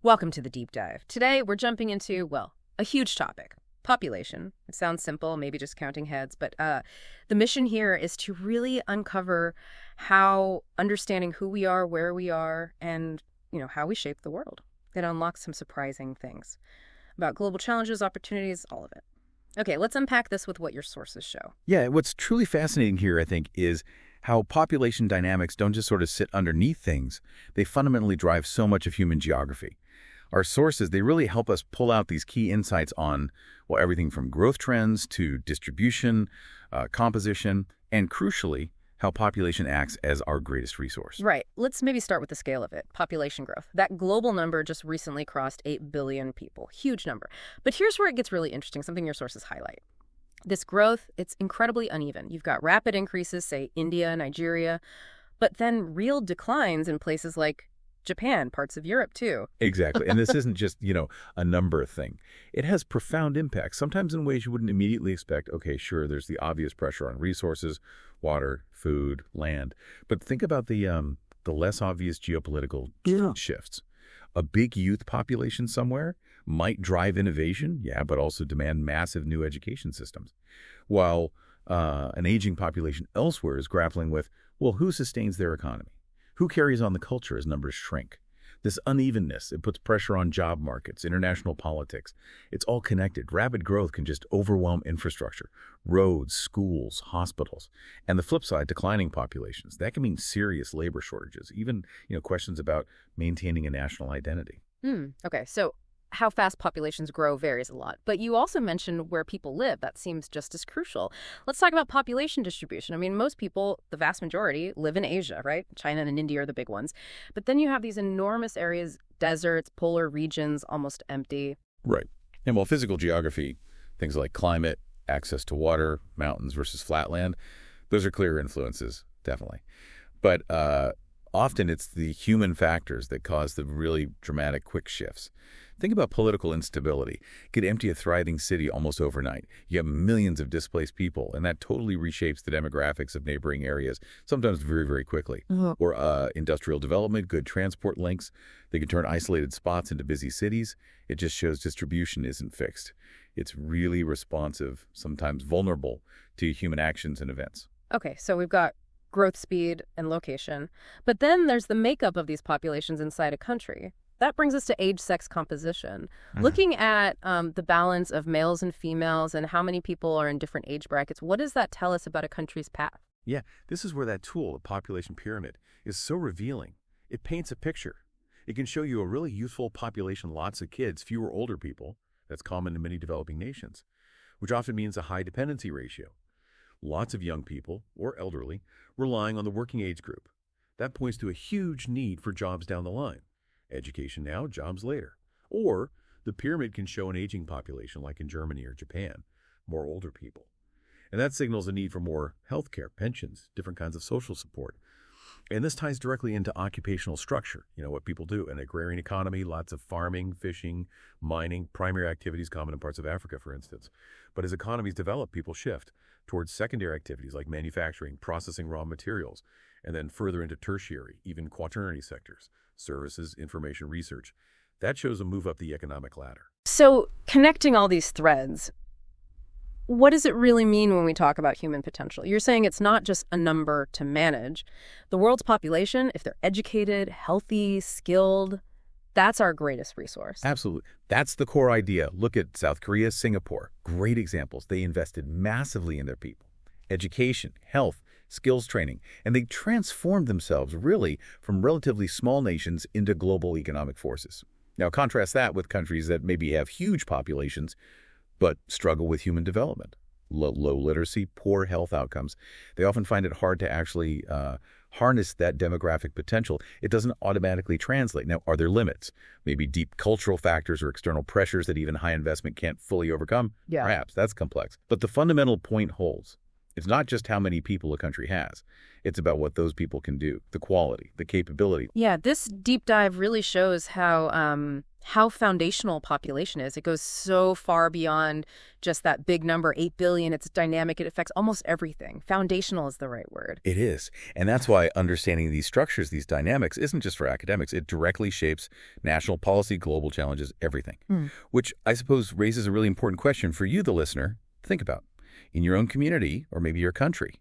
Welcome to the deep dive. Today, we're jumping into, well, a huge topic, population. It sounds simple, maybe just counting heads, but the mission here is to really uncover how understanding who we are, where we are, and, how we shape the world. It unlocks some surprising things about global challenges, opportunities, all of it. Okay, let's unpack this with what your sources show. Yeah, what's truly fascinating here, I think, is how population dynamics don't just sort of sit underneath things. They fundamentally drive so much of human geography. Our sources, they really help us pull out these key insights on, well, everything from growth trends to distribution, composition, and crucially, how population acts as our greatest resource. Right. Let's maybe start with the scale of it, population growth. That global number just recently crossed 8 billion people. Huge number. But here's where it gets really interesting, something your sources highlight. This growth, it's incredibly uneven. You've got rapid increases, say India, Nigeria, but then real declines in places like Japan, parts of Europe too. Exactly. And this isn't just, a number thing. It has profound impacts, sometimes in ways you wouldn't immediately expect. Okay, sure, there's the obvious pressure on resources, water, food, land. But think about the less obvious geopolitical shifts. A big youth population somewhere might drive innovation, yeah, but also demand massive new education systems. While an aging population elsewhere is grappling with, well, who sustains their economy? Who carries on the culture as numbers shrink? This unevenness, it puts pressure on job markets, international politics. It's all connected. Rapid growth can just overwhelm infrastructure, roads, schools, hospitals. And the flip side, declining populations. That can mean serious labor shortages, even, questions about maintaining a national identity. Okay, so how fast populations grow varies a lot. But you also mentioned where people live. That seems just as crucial. Let's talk about population distribution. I mean, most people, the vast majority, live in Asia, right? China and India are the big ones. But then you have these enormous areas, deserts, polar regions, almost empty. Right. And while physical geography, things like climate, access to water, mountains versus flatland, those are clear influences, definitely. But often it's the human factors that cause the really dramatic quick shifts. Think about political instability. It could empty a thriving city almost overnight. You have millions of displaced people, and that totally reshapes the demographics of neighboring areas, sometimes very, very quickly. Or industrial development, good transport links. They can turn isolated spots into busy cities. It just shows distribution isn't fixed. It's really responsive, sometimes vulnerable to human actions and events. Okay, so we've got growth speed and location. But then there's the makeup of these populations inside a country. That brings us to age-sex composition. Looking at the balance of males and females and how many people are in different age brackets, what does that tell us about a country's path? Yeah, this is where that tool, the population pyramid, is so revealing. It paints a picture. It can show you a really youthful population, lots of kids, fewer older people. That's common in many developing nations, which often means a high dependency ratio. Lots of young people, or elderly, relying on the working age group. That points to a huge need for jobs down the line. Education now, jobs later. Or the pyramid can show an aging population like in Germany or Japan, more older people. And that signals a need for more healthcare, pensions, different kinds of social support. And this ties directly into occupational structure, what people do. An agrarian economy, lots of farming, fishing, mining, primary activities common in parts of Africa, for instance. But as economies develop, people shift towards secondary activities like manufacturing, processing raw materials, and then further into tertiary, even quaternary sectors, services, information research. That shows a move up the economic ladder. So connecting all these threads, what does it really mean when we talk about human potential? You're saying it's not just a number to manage. The world's population, if they're educated, healthy, skilled, that's our greatest resource. Absolutely. That's the core idea. Look at South Korea, Singapore. Great examples. They invested massively in their people. Education, health, skills training, and they transformed themselves really from relatively small nations into global economic forces. Now contrast that with countries that maybe have huge populations but struggle with human development. Low literacy, poor health outcomes. They often find it hard to actually harness that demographic potential. It doesn't automatically translate. Now, are there limits? Maybe deep cultural factors or external pressures that even high investment can't fully overcome? Yeah. Perhaps. That's complex. But the fundamental point holds. It's not just how many people a country has. It's about what those people can do, the quality, the capability. Yeah, this deep dive really shows how how foundational population is. It goes so far beyond just that big number, 8 billion. It's dynamic. It affects almost everything. Foundational is the right word. It is. And that's why understanding these structures, these dynamics, isn't just for academics. It directly shapes national policy, global challenges, everything. Which I suppose raises a really important question for you, the listener. Think about. In your own community, or maybe your country,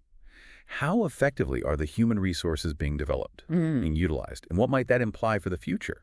how effectively are the human resources being developed, being utilized? And what might that imply for the future?